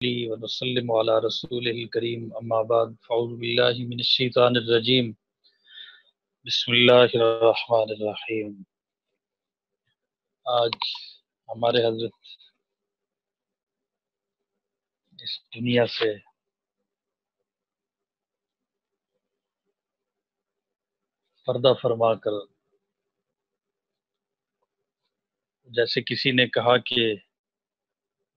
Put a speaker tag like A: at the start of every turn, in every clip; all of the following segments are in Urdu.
A: ونسلم علی رسولہ الکریم اما بعد فاعوذ باللہ من الشیطان الرجیم بسم اللہ الرحمن الرحیم۔ آج ہمارے حضرت اس دنیا سے پردہ فرما کر، جیسے کسی نے کہا کہ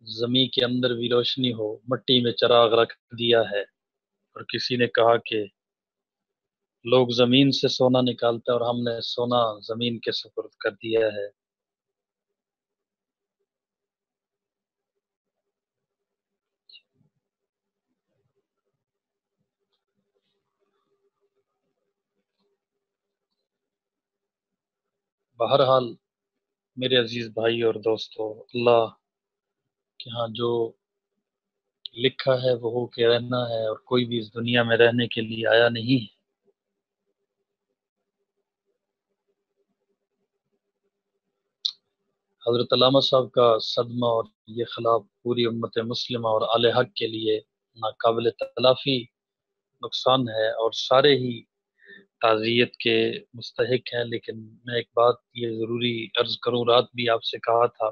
A: زمین کے اندر بھی روشنی ہو، مٹی میں چراغ رکھ دیا ہے، اور کسی نے کہا کہ لوگ زمین سے سونا نکالتے ہیں اور ہم نے سونا زمین کے سپرد کر دیا ہے۔ بہرحال میرے عزیز بھائی اور دوستو، اللہ کے ہاں جو لکھا ہے وہ ہو کے رہنا ہے، اور کوئی بھی اس دنیا میں رہنے کے لیے آیا نہیں ہے۔ حضرت علامہ صاحب کا صدمہ اور یہ خلاف پوری امت مسلمہ اور اہل حق کے لیے ناقابل تلافی نقصان ہے، اور سارے ہی تعزیت کے مستحق ہیں۔ لیکن میں ایک بات یہ ضروری عرض کروں، رات بھی آپ سے کہا تھا،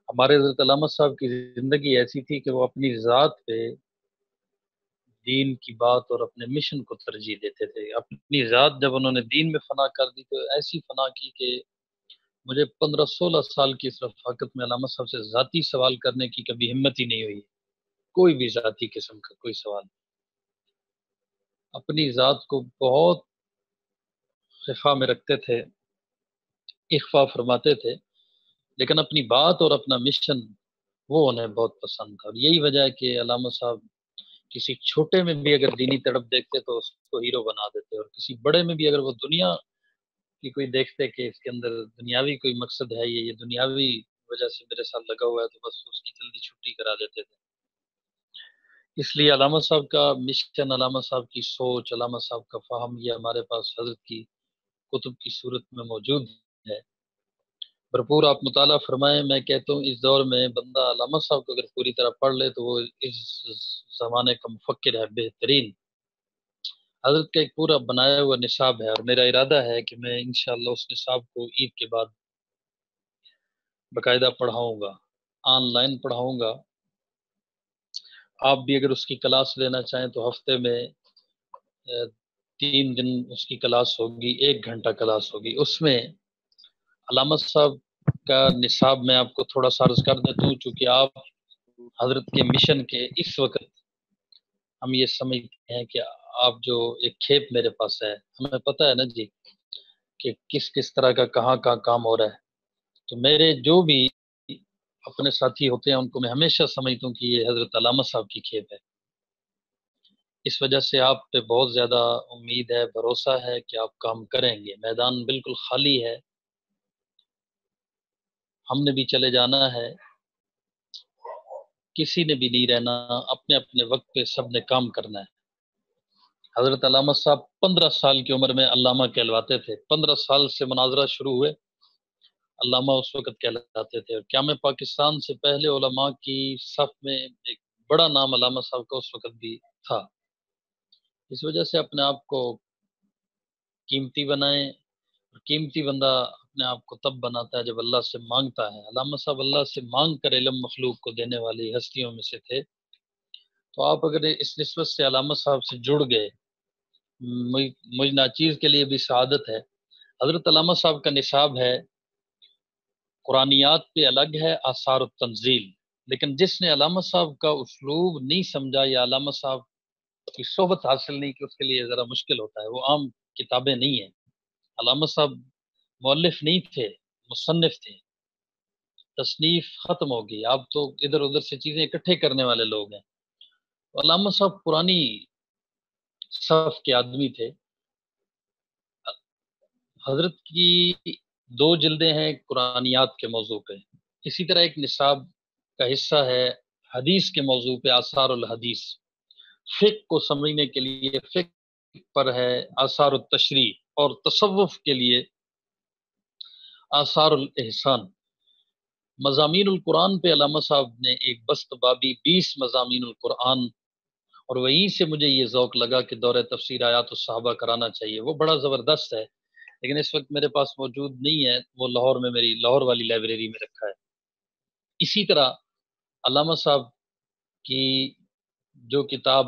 A: ہمارے حضرت علامہ صاحب کی زندگی ایسی تھی کہ وہ اپنی ذات پہ دین کی بات اور اپنے مشن کو ترجیح دیتے تھے۔ اپنی ذات جب انہوں نے دین میں فنا کر دی تو ایسی فنا کی کہ مجھے 15-16 سال کی اس رفاقت میں علامہ صاحب سے ذاتی سوال کرنے کی کبھی ہمت ہی نہیں ہوئی، کوئی بھی ذاتی قسم کا کوئی سوال۔ اپنی ذات کو بہت خفا میں رکھتے تھے، اخفا فرماتے تھے، لیکن اپنی بات اور اپنا مشن وہ انہیں بہت پسند تھا۔ اور یہی وجہ ہے کہ علامہ صاحب کسی چھوٹے میں بھی اگر دینی تڑپ دیکھتے تو اس کو ہیرو بنا دیتے، اور کسی بڑے میں بھی اگر وہ دنیا کی کوئی دیکھتے کہ اس کے اندر دنیاوی کوئی مقصد ہے، یہ دنیاوی وجہ سے میرے ساتھ لگا ہوا ہے، تو بس اس کی جلدی چھٹی کرا دیتے تھے۔ اس لیے علامہ صاحب کا مشن، علامہ صاحب کی سوچ، علامہ صاحب کا فہم، یہ ہمارے پاس حضرت کی کتب کی صورت میں موجود ہے۔ بھرپور آپ مطالعہ فرمائیں۔ میں کہتا ہوں اس دور میں بندہ علامہ صاحب کو اگر پوری طرح پڑھ لے تو وہ اس زمانے کا مفکر ہے بہترین۔ حضرت کا ایک پورا بنایا ہوا نصاب ہے، اور میرا ارادہ ہے کہ میں انشاءاللہ اس نصاب کو عید کے بعد باقاعدہ پڑھاؤں گا، آن لائن پڑھاؤں گا۔ آپ بھی اگر اس کی کلاس لینا چاہیں تو ہفتے میں 3 دن اس کی کلاس ہوگی، 1 گھنٹہ کلاس ہوگی۔ اس میں علامہ صاحب کا نصاب میں آپ کو تھوڑا سا عرض کر دیتا ہوں، چونکہ آپ حضرت کے مشن کے اس وقت ہم یہ سمجھتے ہیں کہ آپ جو ایک کھیپ میرے پاس ہے، ہمیں پتہ ہے نا جی کہ کس کس طرح کا کہاں کہاں کام ہو رہا ہے، تو میرے جو بھی اپنے ساتھی ہوتے ہیں ان کو میں ہمیشہ سمجھتا ہوں کہ یہ حضرت علامہ صاحب کی کھیپ ہے۔ اس وجہ سے آپ پہ بہت زیادہ امید ہے، بھروسہ ہے کہ آپ کام کریں گے۔ میدان بالکل خالی ہے، ہم نے بھی چلے جانا ہے، کسی نے بھی نہیں رہنا، اپنے اپنے وقت پہ سب نے کام کرنا ہے۔ حضرت علامہ صاحب 15 سال کی عمر میں علامہ کہلواتے تھے، 15 سال سے مناظرہ شروع ہوئے، علامہ اس وقت کہلاتے تھے، اور قیام پاکستان سے پہلے علماء کی صف میں ایک بڑا نام علامہ صاحب کا اس وقت بھی تھا۔ اس وجہ سے اپنے آپ کو قیمتی بنائیں، اور قیمتی بندہ اپنے آپ کو تب بناتا ہے جب اللہ سے مانگتا ہے۔ علامہ صاحب اللہ سے مانگ کر علم مخلوق کو دینے والی ہستیوں میں سے تھے، تو آپ اگر اس نسبت سے علامہ صاحب سے جڑ گئے، مجھ ناچیز کے لیے بھی سعادت ہے۔ حضرت علامہ صاحب کا نصاب ہے، قرآنیات پہ الگ ہے، آثار التنزیل، لیکن جس نے علامہ صاحب کا اسلوب نہیں سمجھا یا علامہ صاحب کی صحبت حاصل نہیں کی، اس کے لیے ذرا مشکل ہوتا ہے۔ وہ عام کتابیں نہیں ہیں، علامہ صاحب مؤلف نہیں تھے، مصنف تھے، تصنیف ختم ہوگی، آپ تو ادھر ادھر سے چیزیں اکٹھے کرنے والے لوگ ہیں۔ علامہ صاحب پرانی صف کے آدمی تھے۔ حضرت کی 2 جلدیں ہیں قرآنیات کے موضوع پہ، اسی طرح ایک نصاب کا حصہ ہے حدیث کے موضوع پہ، آثار الحدیث، فقہ کو سمجھنے کے لیے فقہ پر ہے آثار التشریح، اور تصوف کے لیے آثار الاحسان۔ مضامین القرآن پہ علامہ صاحب نے ایک بست بابی 20 مضامین القرآن، اور وہیں سے مجھے یہ ذوق لگا کہ دور تفسیر آیات الصحابہ کرانا چاہیے. وہ بڑا زبردست ہے، لیکن اس وقت میرے پاس موجود نہیں ہے. وہ لاہور میں میری لاہور والی لائبریری میں رکھا ہے. اسی طرح علامہ صاحب کی جو کتاب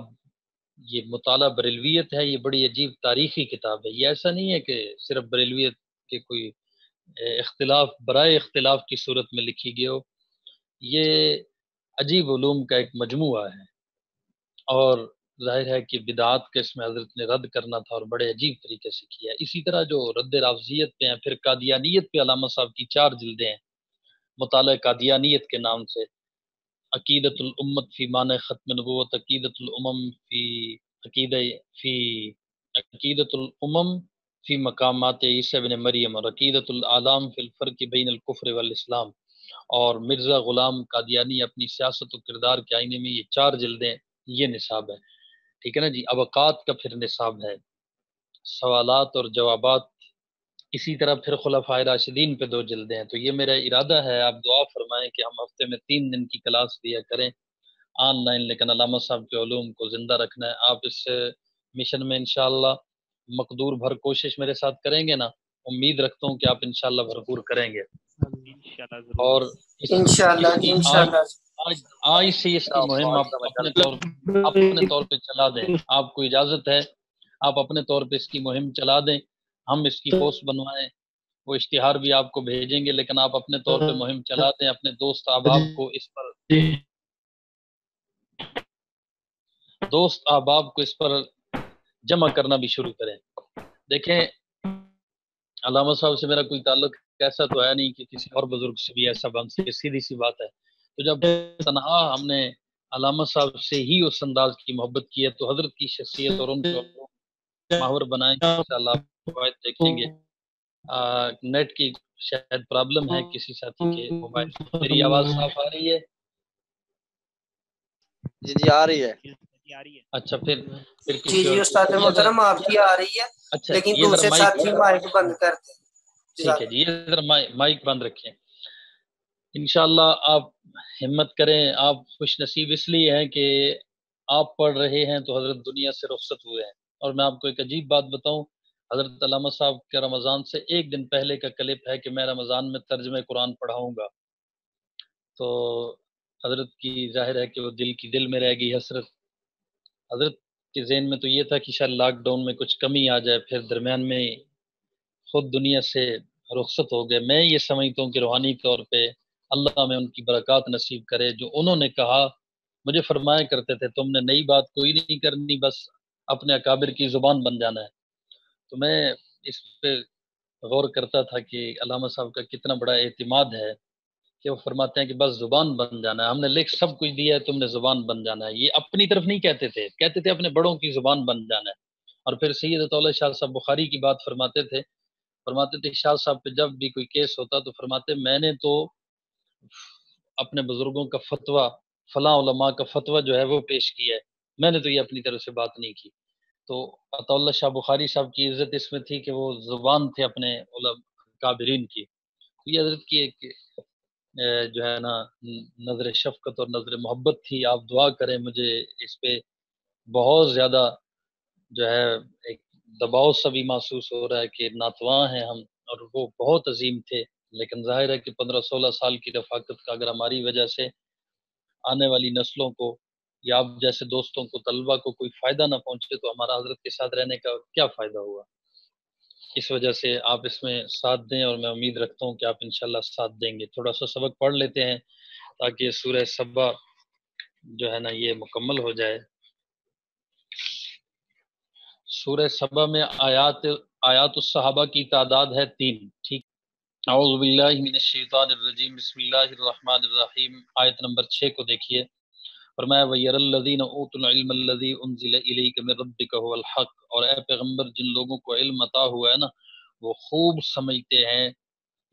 A: یہ مطالعہ بریلویت ہے، یہ بڑی عجیب تاریخی کتاب ہے. یہ ایسا نہیں ہے کہ صرف بریلویت کے کوئی اختلاف برائے اختلاف کی صورت میں لکھی گئی ہو. یہ عجیب علوم کا ایک مجموعہ ہے، اور ظاہر ہے کہ بدعات کے اس میں حضرت نے رد کرنا تھا اور بڑے عجیب طریقے سے کیا. اسی طرح جو رد رافضیت پہ ہیں، پھر قادیانیت پہ علامہ صاحب کی 4 جلدیں ہیں مطالعہ قادیانیت کے نام سے. عقیدت الامت فی معنی ختم نبوت، عقیدت الامم فی عقیدہ فی عقیدت الامم فی مقامات عیسی بن مریم، اور عقیدت العالم فی الفرق بین الکفر والاسلام، اور مرزا غلام قادیانی اپنی سیاست و کردار کے آئینے میں. یہ 4 جلدیں، یہ نصاب ہے. ٹھیک ہے نا جی. ابقات کا پھر نصاب ہے، سوالات اور جوابات. اسی طرح پھر خلفائے راشدین پہ 2 جلدیں ہیں. تو یہ میرا ارادہ ہے، آپ دعا فرمائیں کہ ہم ہفتے میں 3 دن کی کلاس دیا کریں آن لائن، لیکن علامہ صاحب کے علوم کو زندہ رکھنا ہے. آپ اس مشن میں انشاءاللہ مقدور بھر کوشش میرے ساتھ کریں گے نا؟ امید رکھتا ہوں کہ آپ انشاءاللہ بھرپور کریں گے.
B: انشاءاللہ ضرور.
A: اور
C: انشاءاللہ انشاءاللہ
A: آج سے اس کی مہم آپ اپنے طور پہ چلا دیں. آپ کو اجازت ہے، آپ اپنے طور پہ اس کی مہم چلا دیں. ہم اس کی پوسٹ بنوائیں، وہ اشتہار بھی آپ کو بھیجیں گے، لیکن آپ اپنے طور پہ مہم چلا دیں. اپنے دوست احباب کو اس پر جمع کرنا بھی شروع کریں. دیکھیں، علامہ صاحب سے میرا کوئی تعلق ایسا تو ہے نہیں کہ کسی اور بزرگ سے بھی ایسا بن سکے، سیدھی سی بات ہے. تو جب تنہا ہم نے علامہ صاحب سے ہی اس انداز کی محبت کی ہے، تو حضرت کی شخصیت اور ان کو محور بنائیں گے. انشاءاللہ آپ فوائد دیکھیں گے. نیٹ کی شاید پرابلم ہے کسی ساتھی کے موبائل. میری آواز صاف آ رہی ہے؟
D: جی آ رہی ہے.
A: اچھا، پھر
C: جی استاد محترم آپ کی آ رہی ہے،
A: اچھا
C: لیکن
A: یہ
C: دوسرے ساتھی مائک بند کر دیں.
A: ٹھیک ہے جی، یہ ذرا مائک بند رکھیں. انشاءاللہ آپ ہمت کریں. آپ خوش نصیب اس لیے ہیں کہ آپ پڑھ رہے ہیں تو حضرت دنیا سے رخصت ہوئے ہیں. اور میں آپ کو ایک عجیب بات بتاؤں، حضرت علامہ صاحب کے رمضان سے 1 دن پہلے کا کلپ ہے کہ میں رمضان میں ترجمہ قرآن پڑھاؤں گا. تو حضرت کی ظاہر ہے کہ وہ دل میں رہ گئی حسرت. حضرت کے ذہن میں تو یہ تھا کہ شاید لاک ڈاؤن میں کچھ کمی آ جائے، پھر درمیان میں خود دنیا سے رخصت ہو گئے. میں یہ سمجھتا ہوں کہ روحانی طور پہ اللہ میں ان کی برکات نصیب کرے. جو انہوں نے کہا، مجھے فرمایا کرتے تھے تم نے نئی بات کوئی نہیں کرنی، بس اپنے اکابر کی زبان بن جانا ہے. تو میں اس پہ غور کرتا تھا کہ علامہ صاحب کا کتنا بڑا اعتماد ہے کہ وہ فرماتے ہیں کہ بس زبان بن جانا ہے. ہم نے لکھ سب کچھ دیا ہے، تم نے زبان بن جانا ہے. یہ اپنی طرف نہیں کہتے تھے، کہتے تھے اپنے بڑوں کی زبان بن جانا ہے. اور پھر سید طول شاہ صاحب بخاری کی بات فرماتے تھے شاہ صاحب پہ جب بھی کوئی کیس ہوتا تو فرماتے میں نے تو اپنے بزرگوں کا فتویٰ، فلاں علماء کا فتویٰ جو ہے وہ پیش کیا ہے، میں نے تو یہ اپنی طرف سے بات نہیں کی. تو عطا اللہ شاہ بخاری صاحب کی عزت اس میں تھی کہ وہ زبان تھے اپنے کابرین کی. یہ حضرت کی ایک جو ہے نا نظر شفقت اور نظر محبت تھی. آپ دعا کریں. مجھے اس پہ بہت زیادہ جو ہے ایک دباؤ سا بھی محسوس ہو رہا ہے کہ ناتواں ہیں ہم، اور وہ بہت عظیم تھے. لیکن ظاہر ہے کہ 15-16 سال کی رفاقت کا اگر ہماری وجہ سے آنے والی نسلوں کو یا آپ جیسے دوستوں کو، طلبہ کو کوئی فائدہ نہ پہنچے تو ہمارا حضرت کے ساتھ رہنے کا کیا فائدہ ہوا؟ اس وجہ سے آپ اس میں ساتھ دیں، اور میں امید رکھتا ہوں کہ آپ انشاءاللہ ساتھ دیں گے. تھوڑا سا سبق پڑھ لیتے ہیں تاکہ سورہ سبا جو ہے نا یہ مکمل ہو جائے. سورہ سبا میں آیات الصحابہ کی تعداد ہے 3. ٹھیک. اعوذ باللہ من الشیطان الرجیم، بسم اللہ الرحمن الرحیم. آیت نمبر 6 کو دیکھیے. فرمایا وَيَرَى الَّذِينَ أُوتُوا الْعِلْمَ الَّذِي أُنزِلَ إِلَيْكَ مِن رَّبِّكَ هُوَ الْحَقُّ. اور اے پیغمبر، جن لوگوں کو علم عطا ہوا ہے نا، وہ خوب سمجھتے ہیں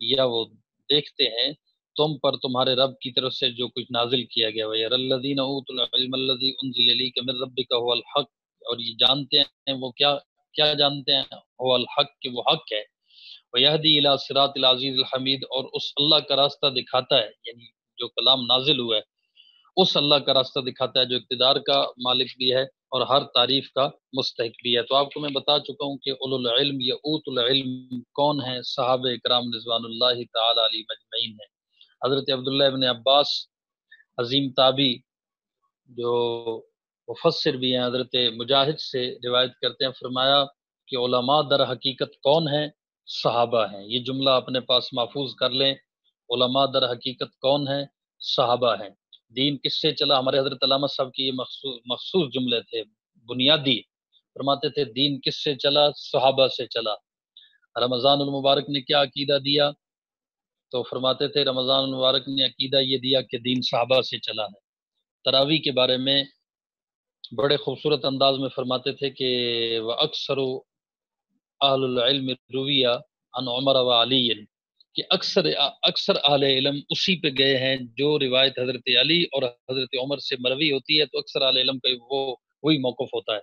A: یا وہ دیکھتے ہیں تم پر تمہارے رب کی طرف سے جو کچھ نازل کیا گیا. وَيَرَى الَّذِينَ أُوتُوا الْعِلْمَ الَّذِي أُنزِلَ إِلَيْكَ مِن رَّبِّكَ هُوَ الْحَقُّ. اور یہ جانتے ہیں وہ کیا جانتے ہیں؟ هُوَ الْحَقُّ، کہ وہ حق ہے. وَيَهْدِي إِلَىٰ صِرَاطِ الْعَزِيزِ الْحَمِيدِ، اور اس اللہ کا راستہ دکھاتا ہے، یعنی جو کلام نازل ہوا ہے اس اللہ کا راستہ دکھاتا ہے جو اقتدار کا مالک بھی ہے اور ہر تعریف کا مستحق بھی ہے۔ تو آپ کو میں بتا چکا ہوں کہ اولو العلم یا اوت العلم کون ہیں، صحابہ کرام رضوان اللہ تعالی علیہم اجمعین ہیں۔ حضرت عبداللہ ابن عباس عظیم تابعی جو مفسر بھی ہیں، حضرت مجاہد سے روایت کرتے ہیں، فرمایا کہ علماء در حقیقت کون ہیں؟ صحابہ ہیں۔ یہ جملہ اپنے پاس محفوظ کر لیں، علماء در حقیقت کون ہیں؟ صحابہ ہیں۔ دین کس سے چلا؟ ہمارے حضرت علامہ صاحب کی یہ مخصوص جملے تھے، بنیادی، فرماتے تھے دین کس سے چلا؟ صحابہ سے چلا۔ رمضان المبارک نے کیا عقیدہ دیا؟ تو فرماتے تھے رمضان المبارک نے عقیدہ یہ دیا کہ دین صحابہ سے چلا ہے۔ تراویح کے بارے میں بڑے خوبصورت انداز میں فرماتے تھے کہ وَأَكْثَرُ أَهْلُ الْعِلْمِ رُوِيَ عَنْ عُمَرَ وَعَلِيٍّ، کہ اکثر اہل علم اسی پہ گئے ہیں جو روایت حضرت علی اور حضرت عمر سے مروی ہوتی ہے، تو اکثر اہل علم پہ وہی موقف ہوتا ہے۔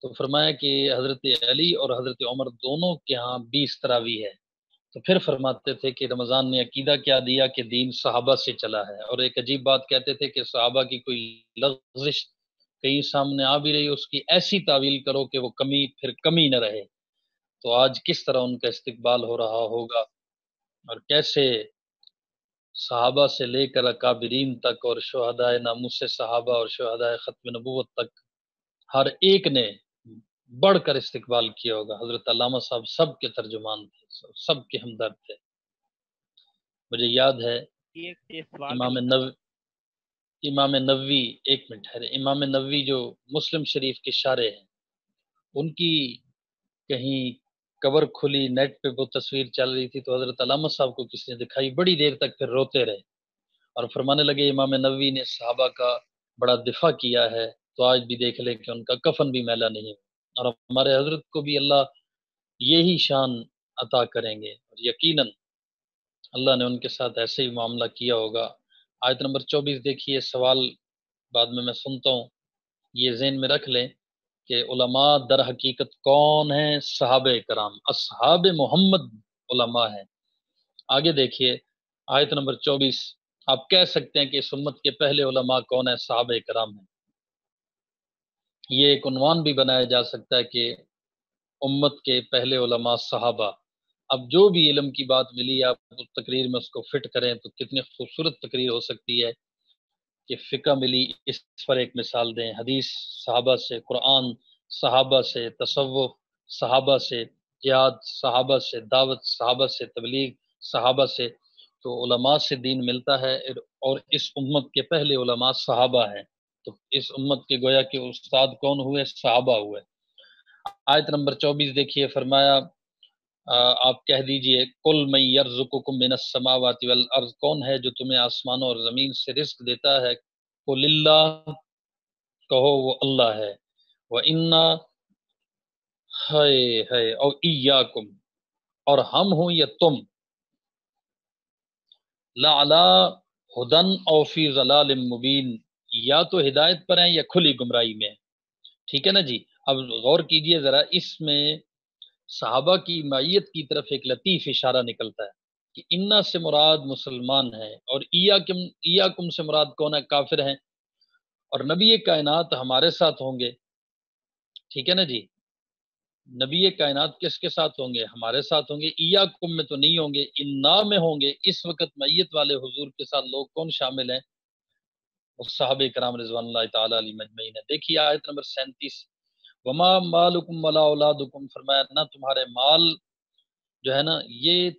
A: تو فرمایا کہ حضرت علی اور حضرت عمر دونوں کے ہاں 20 تراویح ہے۔ تو پھر فرماتے تھے کہ رمضان نے عقیدہ کیا دیا کہ دین صحابہ سے چلا ہے، اور ایک عجیب بات کہتے تھے کہ صحابہ کی کوئی لغزش کہیں سامنے آ بھی رہی، اس کی ایسی تعویل کرو کہ وہ پھر کمی نہ رہے۔ تو آج کس طرح ان کا استقبال ہو رہا ہوگا، اور کیسے صحابہ سے لے کر اکابرین تک اور شہدائے ناموس صحابہ اور شہدائے ختم نبوت تک ہر ایک نے بڑھ کر استقبال کیا ہوگا۔ حضرت علامہ صاحب سب کے ترجمان تھے، سب کے ہمدرد تھے۔ مجھے یاد ہے امام نووی، ایک منٹ ہے، امام نووی جو مسلم شریف کے شارح ہیں، ان کی کہیں کور کھلی، نیٹ پہ وہ تصویر چل رہی تھی، تو حضرت علامہ صاحب کو کسی نے دکھائی، بڑی دیر تک پھر روتے رہے اور فرمانے لگے امام نووی نے صحابہ کا بڑا دفاع کیا ہے، تو آج بھی دیکھ لیں کہ ان کا کفن بھی میلا نہیں ہے، اور ہمارے حضرت کو بھی اللہ یہی شان عطا کریں گے، اور یقیناً اللہ نے ان کے ساتھ ایسے ہی معاملہ کیا ہوگا۔ آیت نمبر 24 دیکھیے، سوال بعد میں سنتا ہوں، یہ ذہن میں رکھ لیں کہ علماء در حقیقت کون ہیں؟ صحابہ کرام، اصحاب محمد علماء ہیں۔ آگے دیکھیے آیت نمبر 24، آپ کہہ سکتے ہیں کہ اس امت کے پہلے علماء کون ہیں؟ صحابہ کرام ہیں۔ یہ ایک عنوان بھی بنایا جا سکتا ہے کہ امت کے پہلے علماء صحابہ۔ اب جو بھی علم کی بات ملی، آپ اس تقریر میں اس کو فٹ کریں تو کتنی خوبصورت تقریر ہو سکتی ہے کہ فقہ ملی، اس پر ایک مثال دیں، حدیث صحابہ سے، قرآن صحابہ سے، تصوف صحابہ سے، جہاد صحابہ سے، دعوت صحابہ سے، تبلیغ صحابہ سے، تو علماء سے دین ملتا ہے، اور اس امت کے پہلے علماء صحابہ ہیں۔ تو اس امت کے گویا کہ استاد کون ہوئے؟ صحابہ ہوئے۔ آیت نمبر 24 دیکھیے، فرمایا آپ کہہ دیجئے قل من یرزقکم من السماوات والارض، کون ہے جو تمہیں آسمانوں اور زمین سے رزق دیتا ہے؟ قل اللہ، کہو وہ اللہ ہے، وَإِنَّا ہے او ایاکم، اور ہم ہوں یا تم، لعلی ہدن او فی ضلال مبین، یا تو ہدایت پر ہیں یا کھلی گمراہی میں ہیں۔ ٹھیک ہے نا جی؟ اب غور کیجئے ذرا، اس میں صحابہ کی معیت کی طرف ایک لطیف اشارہ نکلتا ہے کہ انا سے مراد مسلمان ہیں، اور ایاکم سے مراد کون ہے؟ کافر ہیں، اور نبی کائنات ہمارے ساتھ ہوں گے۔ ٹھیک ہے نا جی؟ نبی کائنات کس کے ساتھ ہوں گے؟ ہمارے ساتھ ہوں گے۔ ایاکم میں تو نہیں ہوں گے، انا میں ہوں گے۔ اس وقت معیت والے حضور کے ساتھ لوگ کون شامل ہیں؟ صحابہ کرام رضوان اللہ تعالی علیہم اجمعین ہے۔ دیکھیے آیت نمبر 37، وما مالکم ولا اولادکم، فرمایا نہ تمہارے مال جو ہے نا یہ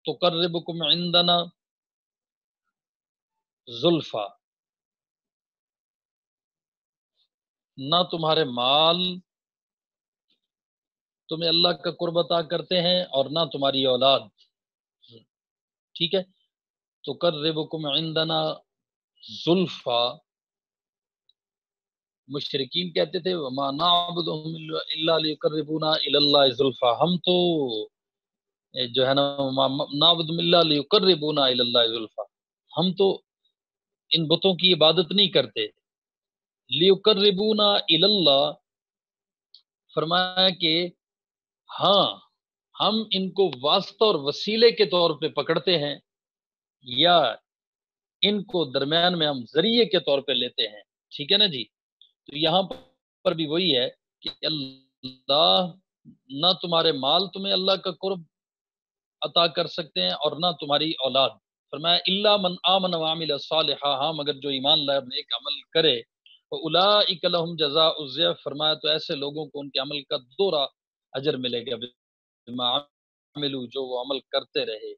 A: تقربکم عندنا زلفا، نہ تمہارے مال تمہیں اللہ کا قرب عطا کرتے ہیں، اور نہ تمہاری اولاد۔ ٹھیک ہے، تقربکم عندنا زلفا، مشرکین کہتے تھے وما نعبدهم الا ليقربونا الى الله زلفا، ہم تو جو ہے نا نعبدهم الا ليقربونا الى الله زلفا، ہم تو ان بتوں کی عبادت نہیں کرتے۔ لیقربونا الی اللہ، فرمایا کہ ہاں ہم ان کو واسطہ اور وسیلے کے طور پہ پکڑتے ہیں یا ان کو درمیان میں ہم ذریعے کے طور پہ لیتے ہیں. ٹھیک ہے نا جی. تو یہاں پر بھی وہی ہے کہ اللہ نہ تمہارے مال تمہیں اللہ کا قرب عطا کر سکتے ہیں اور نہ تمہاری اولاد. فرمایا الا من آمن وعمل صالحا، ہاں مگر جو ایمان لائے اور نیک عمل کرے، فاولئک لهم جزاء الضعف، فرمایا تو ایسے لوگوں کو ان کے عمل کا دوہرا اجر ملے گا بما عملوا، جو وہ عمل کرتے رہے.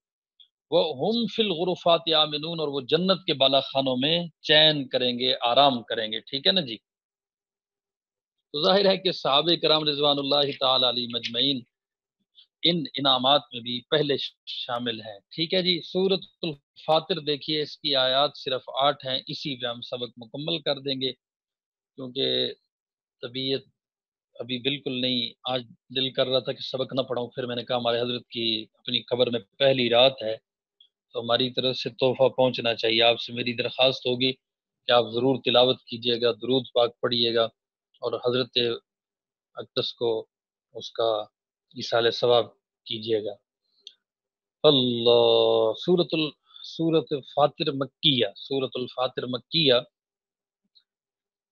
A: وہم فی الغرفات آمنون، اور وہ جنت کے بالا خانوں میں چین کریں گے، آرام کریں گے. ٹھیک ہے نا جی. تو ظاہر ہے کہ صحابہ کرام رضوان اللہ تعالی علیہ مجمعین ان انعامات میں بھی پہلے شامل ہیں. ٹھیک ہے جی. سورۃ الفاطر دیکھیے، اس کی آیات صرف 8 ہیں، اسی پہ ہم سبق مکمل کر دیں گے کیونکہ طبیعت ابھی بالکل نہیں. آج دل کر رہا تھا کہ سبق نہ پڑھاؤں، پھر میں نے کہا ہمارے حضرت کی اپنی قبر میں پہلی رات ہے تو ہماری طرف سے تحفہ پہنچنا چاہیے. آپ سے میری درخواست ہوگی کہ آپ ضرور تلاوت کیجئے گا، درود پاک پڑھیے گا اور حضرت اقدس کو اس کا ایصال ثواب کیجئے گا. اللہ. سورۃ فاطر مکیہ، سورۃ الفاطر مکیہ،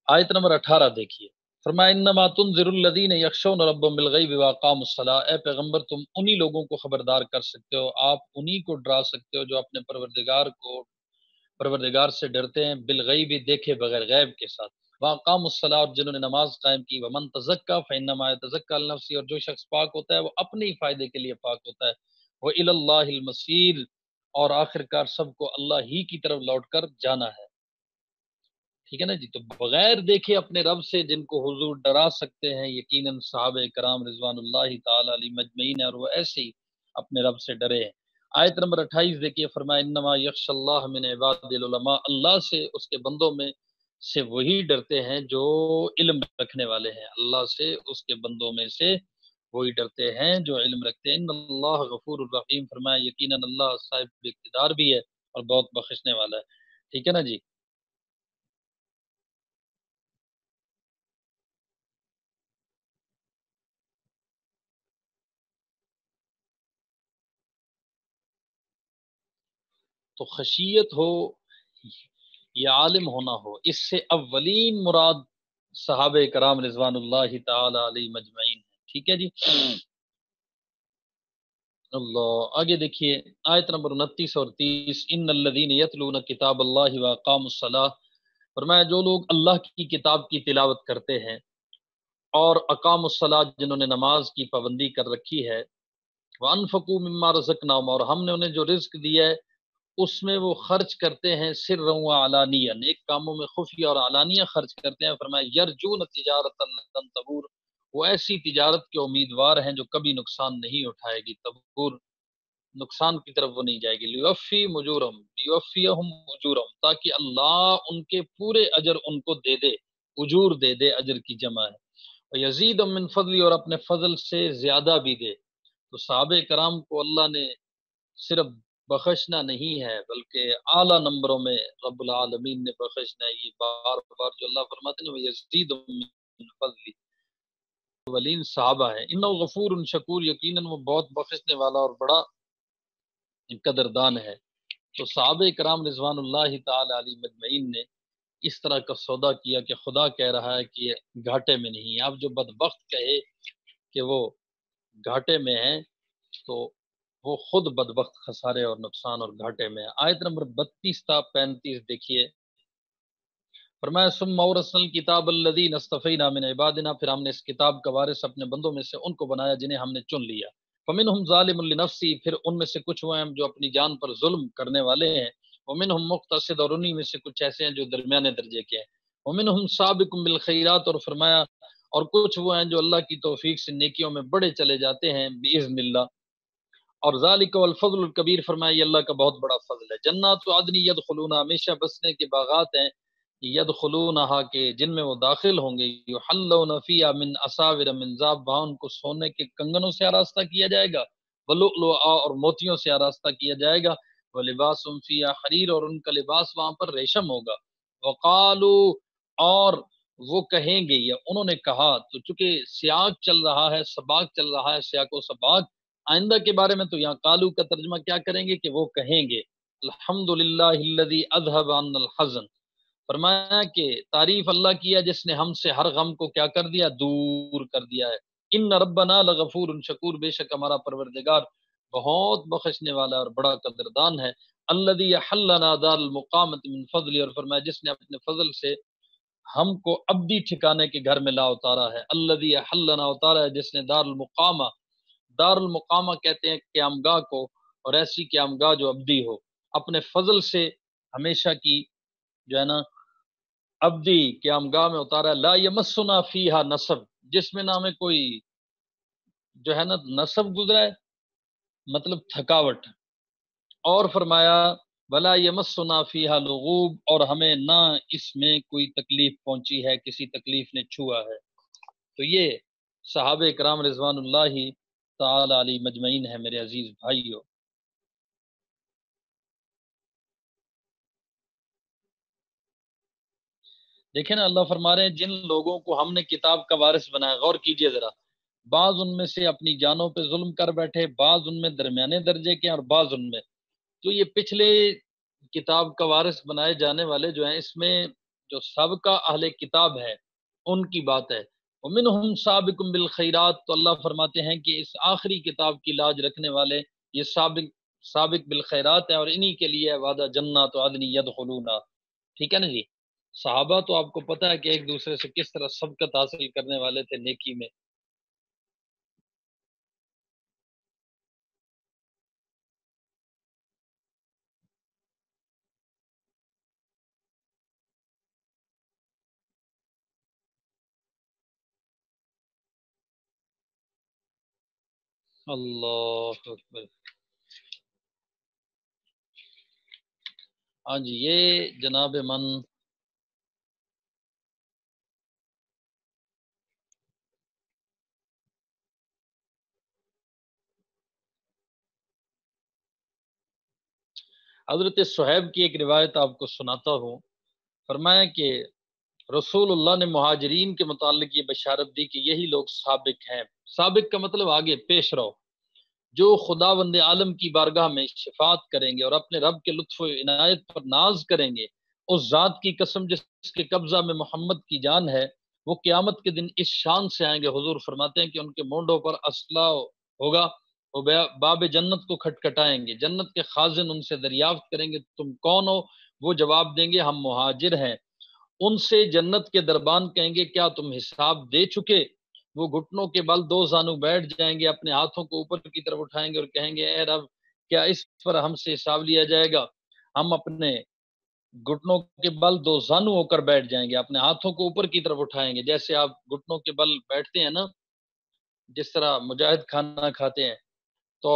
A: آیت نمبر 18 دیکھیے. فرمایا انما تنذر الذین یخشون ربهم بالغیب واقاموا الصلاۃ، اے پیغمبر تم انہی لوگوں کو خبردار کر سکتے ہو، آپ انہی کو ڈرا سکتے ہو جو اپنے پروردگار سے ڈرتے ہیں، بالغیب دیکھے بغیر، غیب کے ساتھ. واقاموا الصلاۃ، اور جنہوں نے نماز قائم کی. ومن تزکا فانما یتزکا لنفسہ، اور جو شخص پاک ہوتا ہے وہ اپنے ہی فائدے کے لیے پاک ہوتا ہے. وإلی اللہ المصیر، اور آخرکار سب کو اللہ ہی کی طرف لوٹ کر جانا ہے. ٹھیک ہے نا جی. تو بغیر دیکھے اپنے رب سے جن کو حضور ڈرا سکتے ہیں، یقیناً صحابہ کرام رضوان اللہ تعالی علیہ مجمعین، اور وہ ایسے ہی اپنے رب سے ڈرے ہیں. آیت نمبر 28 دیکھیے. فرمایا انما یخشى اللہ من عباد العلماء، اللہ سے اس کے بندوں میں سے وہی ڈرتے ہیں جو علم رکھنے والے ہیں. اللہ سے اس کے بندوں میں سے وہی ڈرتے ہیں جو علم رکھتے ہیں. ان اللہ غفور الرحیم، فرمایا یقیناً اللہ صاحب اقتدار بھی ہے اور بہت بخشنے والا ہے. ٹھیک ہے نا جی. تو خشیت ہو یا عالم ہونا ہو، اس سے اولین مراد صحابہ کرام رضوان اللہ تعالی علیہ مجمعین. ٹھیک ہے جی. اللہ. آگے دیکھیے آیت نمبر 29 اور 30. ان الذین یتلون کتاب اللہ واقاموا الصلاۃ، فرمایا جو لوگ اللہ کی کتاب کی تلاوت کرتے ہیں اور اقام الصلاۃ، جنہوں نے نماز کی پابندی کر رکھی ہے. وانفقوا مما رزقناہم، اور ہم نے انہیں جو رزق دیا ہے اس میں وہ خرچ کرتے ہیں، سرا و علانیہ، نیک کاموں میں خفیہ اور علانیہ خرچ کرتے ہیں. فرمایا یرجون تجارتا لن تبور، وہ ایسی تجارت کے امیدوار ہیں جو کبھی نقصان نہیں اٹھائے گی. تبور، نقصان کی طرف وہ نہیں جائے گی. لیوفی مجورہم، لیوفیہم اجورہم، تاکہ اللہ ان کے پورے اجر ان کو دے دے، اجور دے دے، اجر کی جمع ہے. یزید من فضلی، اور اپنے فضل سے زیادہ بھی دے. تو صحابہ کرام کو اللہ نے صرف بخشنا نہیں ہے بلکہ اعلیٰ نمبروں میں رب العالمین نے بخشنا ہے. یہ بار بار جو اللہ فرماتے ہیں وہ یزید من فضلی، اولین صحابہ ہیں. انہ غفور شکور، یقیناً وہ بہت بخشنے والا اور بڑا قدردان ہے. تو صحابہ کرام رضوان اللہ تعالی علیہ مجمعین نے اس طرح کا سودا کیا کہ خدا کہہ رہا ہے کہ یہ گھاٹے میں نہیں ہے. اب جو بدبخت کہے کہ وہ گھاٹے میں ہیں تو وہ خود بدبخت خسارے اور نقصان اور گھاٹے میں ہے. آیت نمبر 32 تا 35 دیکھیے. فرمایا ثم اورثنا الکتاب الذین اصطفینا من عبادنا، پھر ہم نے اس کتاب کا وارث اپنے بندوں میں سے ان کو بنایا جنہیں ہم نے چن لیا. فمنہم ظالم لنفسی، پھر ان میں سے کچھ وہ ہیں جو اپنی جان پر ظلم کرنے والے ہیں. ومنہم مقتصد، اور انہی میں سے کچھ ایسے ہیں جو درمیانے درجے کے ہیں. ومنہم سابق بالخیرات، اور فرمایا اور کچھ وہ ہیں جو اللہ کی توفیق سے نیکیوں میں بڑے چلے جاتے ہیں باذن اللہ. اور ذالک والفضل الکبیر، فرمایا یہ اللہ کا بہت بڑا فضل ہے. جنات عدن یدخلونها، ہمیشہ بسنے کے باغات ہیں، یدخلونها کے جن میں وہ داخل ہوں گے. یحلون فیہا من اساور من ذهب، وہاں ان کو سونے کے کنگنوں سے آراستہ کیا جائے گا. ولؤلؤا، اور موتیوں سے آراستہ کیا جائے گا. ولباسهم فیہا حریر، اور ان کا لباس وہاں پر ریشم ہوگا. وقالوا، اور وہ کہیں گے یا انہوں نے کہا، تو چونکہ سیاق چل رہا ہے، سباق چل رہا ہے، سیاق و سباق آئندہ کے بارے میں تو یہاں قالو کا ترجمہ کیا کریں گے کہ وہ کہیں گے الحمدللہ الذی اذھب عنا الحزن، فرمایا کہ تعریف اللہ کی ہے جس نے ہم سے ہر غم کو کیا کر دیا، دور کر دیا ہے۔ ان ربنا لغفور شکور، بے شک ہمارا پروردگار بہت بخشنے والا اور بڑا قدردان ہے۔ الذی حلنا دار المقامۃ من فضل، اور فرمایا جس نے اپنے فضل سے ہم کو ابدی ٹھکانے کے گھر میں لا اتارا ہے۔ الذی حلنا، اتارا ہے جس نے دار المقامہ، دار المقامہ کہتے ہیں قیامگاہ کو، اور ایسی قیامگاہ جو ابدی ہو، اپنے فضل سے ہمیشہ کی جو ہے نا ابدی قیامگاہ میں اتارا ہے۔ لا یمسنا فیہا نصب، جس میں نہ ہمیں کوئی جو ہے نا نصب گزرا ہے، مطلب تھکاوٹ، اور فرمایا ولا یمسنا فیہا لغوب، اور ہمیں نہ اس میں کوئی تکلیف پہنچی ہے، کسی تکلیف نے چھوا ہے۔ تو یہ صحابہ کرام رضوان اللہ تعالی علی مجمعین ہے میرے عزیز بھائیو۔ دیکھیں نا، اللہ فرما رہے ہیں جن لوگوں کو ہم نے کتاب کا وارث بنایا، غور کیجئے ذرا، بعض ان میں سے اپنی جانوں پہ ظلم کر بیٹھے، بعض ان میں درمیانے درجے کے اور بعض ان میں، تو یہ پچھلے کتاب کا وارث بنائے جانے والے جو ہیں، اس میں جو سابقہ اہل کتاب ہے ان کی بات ہے۔ ومنہم سابق بالخیرات، تو اللہ فرماتے ہیں کہ اس آخری کتاب کی لاج رکھنے والے یہ سابق بالخیرات ہے، اور انہی کے لیے وعدہ جنات عدن یدخلونہ۔ ٹھیک ہے نا جی؟ صحابہ تو آپ کو پتہ ہے کہ ایک دوسرے سے کس طرح سبقت حاصل کرنے والے تھے نیکی میں۔ اللہ اکبر۔ ہاں جی، یہ جناب من حضرت صہیب کی ایک روایت آپ کو سناتا ہوں۔ فرمایا کہ رسول اللہ نے مہاجرین کے متعلق یہ بشارت دی کہ یہی لوگ سابق ہیں۔ سابق کا مطلب آگے پیش رو، جو خداوند عالم کی بارگاہ میں شفاعت کریں گے اور اپنے رب کے لطف و عنایت پر ناز کریں گے۔ اس ذات کی قسم جس کے قبضہ میں محمد کی جان ہے، وہ قیامت کے دن اس شان سے آئیں گے، حضور فرماتے ہیں کہ ان کے مونڈوں پر اسلحہ ہوگا، وہ باب جنت کو کھٹکھٹائیں گے، جنت کے خازن ان سے دریافت کریں گے تم کون ہو؟ وہ جواب دیں گے ہم مہاجر ہیں۔ ان سے جنت کے دربان کہیں گے کیا تم حساب دے چکے؟ وہ گھٹنوں کے بل دو زانو بیٹھ جائیں گے، اپنے ہاتھوں کو اوپر کی طرف اٹھائیں گے اور کہیں گے اے رب، کیا اس پر ہم سے حساب لیا جائے گا؟ ہم اپنے گھٹنوں کے بل دو زانو ہو کر بیٹھ جائیں گے، اپنے ہاتھوں کو اوپر کی طرف اٹھائیں گے، جیسے آپ گھٹنوں کے بل بیٹھتے ہیں نا، جس طرح مجاہد کھانا کھاتے ہیں، تو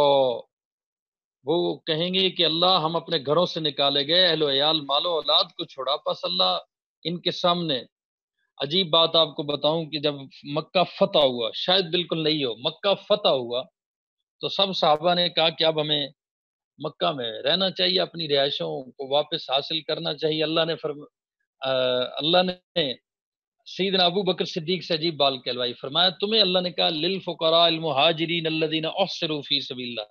A: وہ کہیں گے کہ اللہ ہم اپنے گھروں سے نکالے گئے، اہل و عیال مال و اولاد کو چھوڑا، پس اللہ ان کے سامنے عجیب بات آپ کو بتاؤں کہ جب مکہ فتح ہوا، شاید بالکل نہیں ہو، مکہ فتح ہوا تو سب صحابہ نے کہا کہ اب ہمیں مکہ میں رہنا چاہیے، اپنی رہائشوں کو واپس حاصل کرنا چاہیے۔ اللہ نے سیدنا ابو بکر صدیق سے عجیب بات کہلوائی، فرمایا تمہیں اللہ نے کہا للفقراء المہاجرین الذین احصروا فی سبیل اللہ،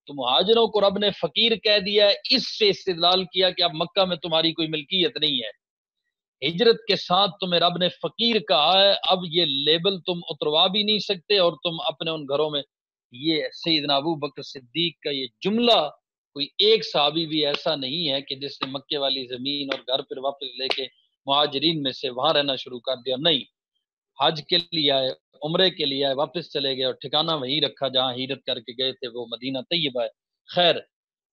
A: تو مہاجروں کو رب نے فقیر کہہ دیا ہے، اس سے استدلال کیا کہ اب مکہ میں تمہاری کوئی ملکیت نہیں ہے، ہجرت کے ساتھ تمہیں رب نے فقیر کہا ہے، اب یہ لیبل تم اتروا بھی نہیں سکتے، اور تم اپنے ان گھروں میں، یہ سیدنا ابو بکر صدیق کا یہ جملہ، کوئی ایک صحابی بھی ایسا نہیں ہے کہ جس نے مکے والی زمین اور گھر پر واپس لے کے مہاجرین میں سے وہاں رہنا شروع کر دیا، نہیں، حج کے لیے آئے، عمرے کے لیے آئے، واپس چلے گئے اور ٹھکانہ وہیں رکھا جہاں ہجرت کر کے گئے تھے، وہ مدینہ طیبہ ہے۔ خیر،